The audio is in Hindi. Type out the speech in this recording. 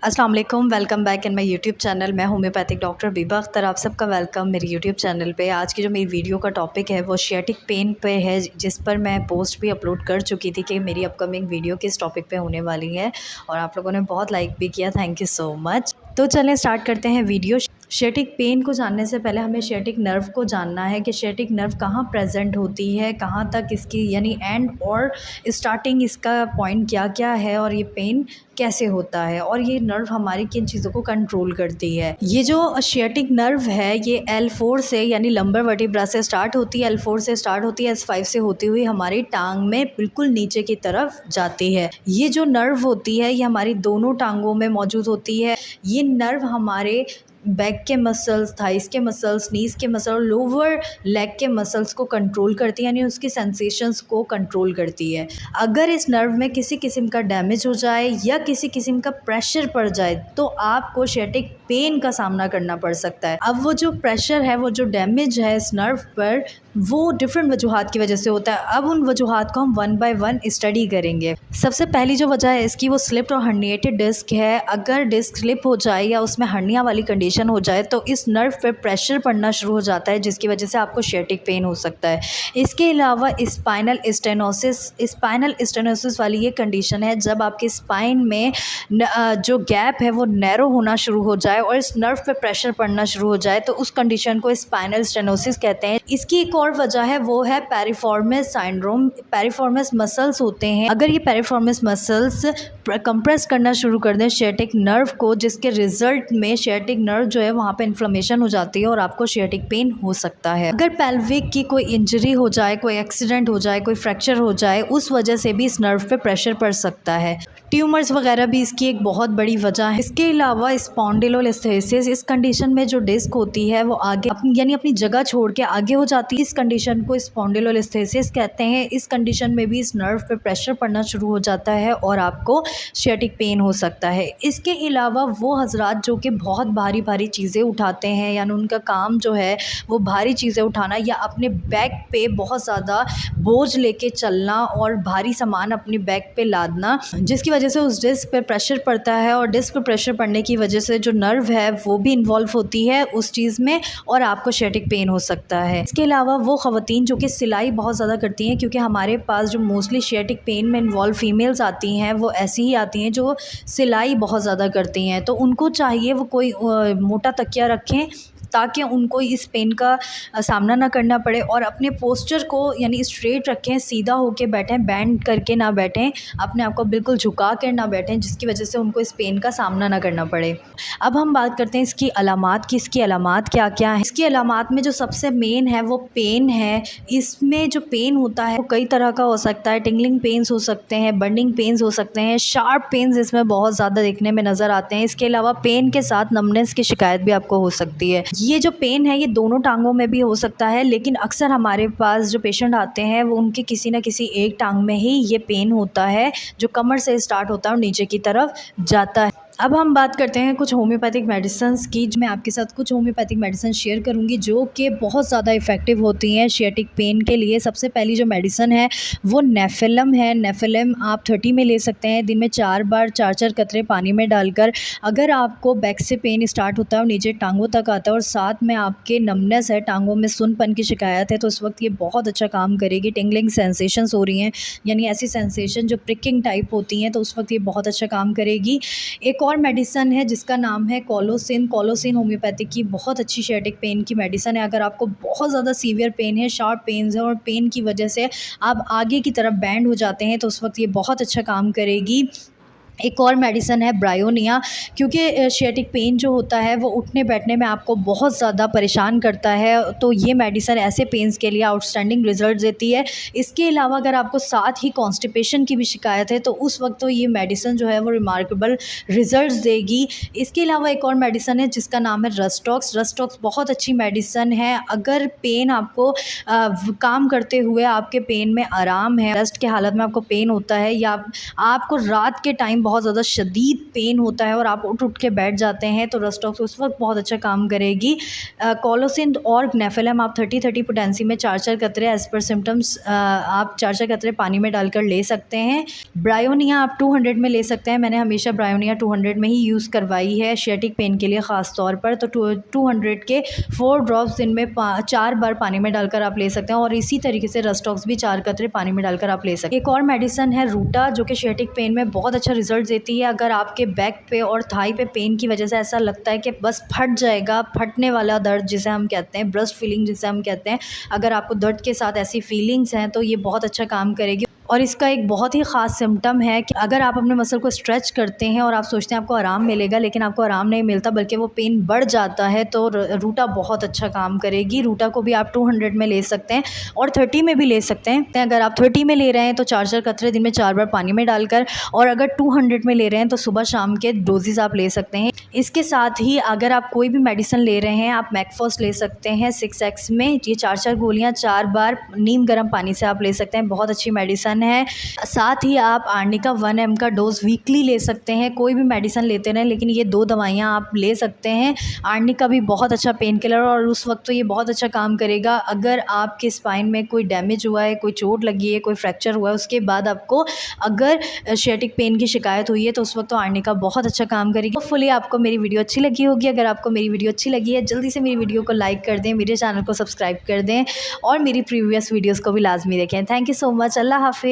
अस्सलाम वालेकुम, welcome back in my YouTube channel. मैं होम्योपैथिक डॉक्टर बीबा अख्तर, आप सबका वेलकम मेरे यूट्यूब चैनल पे। आज की जो मेरी वीडियो का टॉपिक है वो शियाटिक पेन पे है, जिस पर मैं पोस्ट भी अपलोड कर चुकी थी कि मेरी अपकमिंग वीडियो किस टॉपिक पे होने वाली है, और आप लोगों ने बहुत लाइक भी किया, थैंक यू सो मच। तो चलें स्टार्ट करते हैं वीडियो। शियाटिक पेन को जानने से पहले हमें शियाटिक नर्व को जानना है कि शियाटिक नर्व कहाँ प्रेजेंट होती है, कहाँ तक इसकी यानी एंड और स्टार्टिंग इसका पॉइंट क्या क्या है, और ये पेन कैसे होता है, और ये नर्व हमारी किन चीज़ों को कंट्रोल करती है। ये जो शियाटिक नर्व है ये L4 से यानी लंबर वर्टिब्रा से स्टार्ट होती है, L4 से स्टार्ट होती है, S5 से होती हुई हमारी टांग में बिल्कुल नीचे की तरफ जाती है। ये जो नर्व होती है ये हमारी दोनों टांगों में मौजूद होती है। ये नर्व हमारे बैक के मसल्स, थाइस के मसल्स, नीज के मसल, लोअर लेग के मसल्स को कंट्रोल करती है, यानी उसकी सेंसेशंस को कंट्रोल करती है। अगर इस नर्व में किसी किस्म का डैमेज हो जाए या किसी किस्म का प्रेशर पड़ जाए तो आपको शियाटिक पेन का सामना करना पड़ सकता है। अब वो जो प्रेशर है, वो जो डैमेज है इस नर्व पर, वो डिफरेंट वजूहात की वजह से होता है। अब उन वजूहात को हम वन बाय वन स्टडी करेंगे। सबसे पहली जो वजह है इसकी वो स्लिप्ड और हर्निएटेड डिस्क है। अगर डिस्क स्लिप हो जाए या उसमें हर्निया वाली कंडीशन हो जाए तो इस नर्व पर प्रेशर पड़ना शुरू हो जाता है, जिसकी वजह से आपको शियाटिक पेन हो सकता है। इसके अलावा स्पाइनल स्टेनोसिस वाली ये कंडीशन है जब आपके स्पाइन में जो गैप है वो नैरो होना शुरू हो जाए और इस नर्व पे प्रेशर पड़ना शुरू हो जाए, तो उस कंडीशन को स्पाइनल स्टेनोसिस कहते हैं। इसकी एक और वजह है, वो है पेरिफॉर्मिस सिंड्रोम। पेरिफॉर्मिस मसल्स होते हैं, अगर ये पेरिफॉर्मिस मसल्स कंप्रेस करना शुरू कर दें शियाटिक नर्व को, जिसके रिजल्ट में शियाटिक नर्व जो है वहाँ पे इन्फ्लेमेशन हो जाती है और आपको शियाटिक पेन हो सकता है। अगर पेल्विक की कोई इंजरी हो जाए, कोई एक्सीडेंट हो जाए, कोई फ्रैक्चर हो जाए, उस वजह से भी इस नर्व पे प्रेशर पड़ सकता है। ट्यूमर्स वगैरह भी इसकी एक बहुत बड़ी वजह है। इसके अलावा स्पॉन्डिलोलिस्थेसिस, इस कंडीशन में जो डिस्क होती है वो आगे यानी अपनी जगह छोड़ के आगे हो जाती है। इस कंडीशन को स्पॉन्डिलोलिस्थेसिस कहते हैं। इस कंडीशन में भी इस नर्व पे प्रेशर पड़ना शुरू हो जाता है और आपको शियाटिक पेन हो सकता है। इसके अलावा वो हजरात जो कि बहुत भारी भारी चीज़ें उठाते हैं, यानी उनका काम जो है वो भारी चीज़ें उठाना या अपने बैक पे बहुत ज़्यादा बोझ लेके चलना और भारी सामान अपने बैक पे लादना, जिसकी वजह से उस डिस्क पे प्रेशर पड़ता है, और डिस्क पे प्रेशर पड़ने की वजह से जो नर्व है वो भी इन्वॉल्व होती है उस चीज़ में और आपको शियाटिक पेन हो सकता है। इसके अलावा वो ख़वातीन जो कि सिलाई बहुत ज़्यादा करती हैं, क्योंकि हमारे पास जो मोस्टली शियाटिक पेन में इन्वॉल्व फीमेल्स आती हैं वो ऐसी ही आती हैं जो सिलाई बहुत ज़्यादा करती हैं, तो उनको चाहिए वो कोई मोटा तकिया रखें ताकि उनको इस पेन का सामना ना करना पड़े, और अपने पोस्चर को यानी स्ट्रेट रखें, सीधा होके बैठें, बैंड करके ना बैठें, अपने आप को बिल्कुल झुका कर ना बैठें, जिसकी वजह से उनको इस पेन का सामना ना करना पड़े। अब हम बात करते हैं इसकी अलामात की। इसकी अलामात क्या क्या है। इसकी अलामात में जो सबसे मेन है वो पेन है। इसमें जो पेन होता है वो कई तरह का हो सकता है। टिंगलिंग पेन्स हो सकते हैं, बर्निंग पेन्स हो सकते हैं, शार्प पेन्स इसमें बहुत ज़्यादा देखने में नज़र आते हैं। इसके अलावा पेन के साथ नमनेस की शिकायत भी आपको हो सकती है। ये जो पेन है ये दोनों टांगों में भी हो सकता है, लेकिन अक्सर हमारे पास जो पेशेंट आते हैं वो उनके किसी न किसी एक टांग में ही ये पेन होता है, जो कमर से स्टार्ट होता है और नीचे की तरफ जाता है। अब हम बात करते हैं कुछ होम्योपैथिक मेडिसिन्स की। मैं आपके साथ कुछ होम्योपैथिक मेडिसिन शेयर करूंगी जो कि बहुत ज़्यादा इफ़ेक्टिव होती हैं शियाटिक पेन के लिए। सबसे पहली जो मेडिसिन है वो नेफिलम है। नेफिलम आप 30 में ले सकते हैं, दिन में 4 बार 4-4 कतरे पानी में डालकर। अगर आपको बैक से पेन स्टार्ट होता है और नीचे टांगों तक आता है और साथ में आपके नमनेस है, टांगों में सुनपन की शिकायत है, तो उस वक्त ये बहुत अच्छा काम करेगी। टिंगलिंग सेंसेशंस हो रही हैं, यानी ऐसी सेंसेशन जो प्रिकिंग टाइप होती हैं, तो उस वक्त ये बहुत अच्छा काम करेगी। एक और मेडिसन है जिसका नाम है कोलोसिन। कोलोसिन होम्योपैथिक की बहुत अच्छी शियाटिक पेन की मेडिसन है। अगर आपको बहुत ज़्यादा सीवियर पेन है, शार्प पेन्स है और पेन की वजह से आप आगे की तरफ बैंड हो जाते हैं, तो उस वक्त ये बहुत अच्छा काम करेगी। एक और मेडिसन है ब्रायोनिया, क्योंकि शियाटिक पेन जो होता है वो उठने बैठने में आपको बहुत ज़्यादा परेशान करता है, तो ये मेडिसन ऐसे पेन्स के लिए आउटस्टैंडिंग रिजल्ट देती है। इसके अलावा अगर आपको साथ ही कॉन्स्टिपेशन की भी शिकायत है तो उस वक्त तो ये मेडिसन जो है वो रिमार्केबल रिजल्ट्स देगी। इसके अलावा एक और मेडिसन है जिसका नाम है रस्टॉक्स। रस्टॉक्स बहुत अच्छी मेडिसन है। अगर पेन आपको काम करते हुए आपके पेन में आराम है, रेस्ट के हालत में आपको पेन होता है, या आपको रात के टाइम बहुत ज़्यादा शदीद पेन होता है और आप उठ उठ के बैठ जाते हैं तो रस्टॉक्स उस वक्त बहुत अच्छा काम करेगी। कोलोसिन और नेफेलम आप 30-30 पोटेंसी में 4-4 कतरे एज पर सिम्टम्स आप 4-4 कतरे पानी में डालकर ले सकते हैं। ब्रायोनिया आप 200 में ले सकते हैं। मैंने हमेशा ब्रायोनिया 200 में ही यूज़ करवाई है शियाटिक पेन के लिए ख़ास तौर पर। तो 200 के 4 ड्रॉप्स दिन में 4 बार पानी में डालकर आप ले सकते हैं और इसी तरीके से रस्टॉक्स भी 4 कतरे पानी में डालकर आप ले सकते हैं। एक और मेडिसिन है रूटा, जो कि शियाटिक पेन में बहुत अच्छा रिजल्ट देती है। अगर आपके बैक पे और थाई पे पेन की वजह से ऐसा लगता है कि बस फट जाएगा, फटने वाला दर्द जिसे हम कहते हैं, ब्रस्ट फीलिंग जिसे हम कहते हैं, अगर आपको दर्द के साथ ऐसी फीलिंग्स हैं तो ये बहुत अच्छा काम करेगी। और इसका एक बहुत ही ख़ास सिम्टम है कि अगर आप अपने मसल को स्ट्रेच करते हैं और आप सोचते हैं आपको आराम मिलेगा, लेकिन आपको आराम नहीं मिलता बल्कि वो पेन बढ़ जाता है, तो रूटा बहुत अच्छा काम करेगी। रूटा को भी आप 200 में ले सकते हैं और 30 में भी ले सकते हैं। अगर आप 30 में ले रहे हैं तो 4-4 कतरे दिन में 4 बार पानी में डालकर, और अगर 200 में ले रहे हैं तो सुबह शाम के डोजेस आप ले सकते हैं। इसके साथ ही अगर आप कोई भी मेडिसिन ले रहे हैं, आप मैकफोस ले सकते हैं 6x में। ये 4-4 गोलियाँ 4 बार नीम गर्म पानी से आप ले सकते हैं, बहुत अच्छी मेडिसिन है। साथ ही आप आर्निका 1 mg का डोज वीकली ले सकते हैं। कोई भी मेडिसिन लेते रहें, लेकिन ये 2 दवाइयाँ आप ले सकते हैं। आर्निका भी बहुत अच्छा पेन किलर और उस वक्त तो ये बहुत अच्छा काम करेगा। अगर आपके स्पाइन में कोई डैमेज हुआ है, कोई चोट लगी है, कोई फ्रैक्चर हुआ है, उसके बाद आपको अगर शियाटिक पेन की शिकायत हुई है तो उस वक्त तो आर्निका बहुत अच्छा काम करेगी। होपफुली आपको मेरी वीडियो अच्छी लगी होगी। अगर आपको मेरी वीडियो अच्छी लगी है, जल्दी से मेरी वीडियो को लाइक कर दें, मेरे चैनल को सब्सक्राइब कर दें और मेरी प्रीवियस वीडियोज़ को भी लाजमी देखें। Thank you so much. अल्लाह हाफिज़।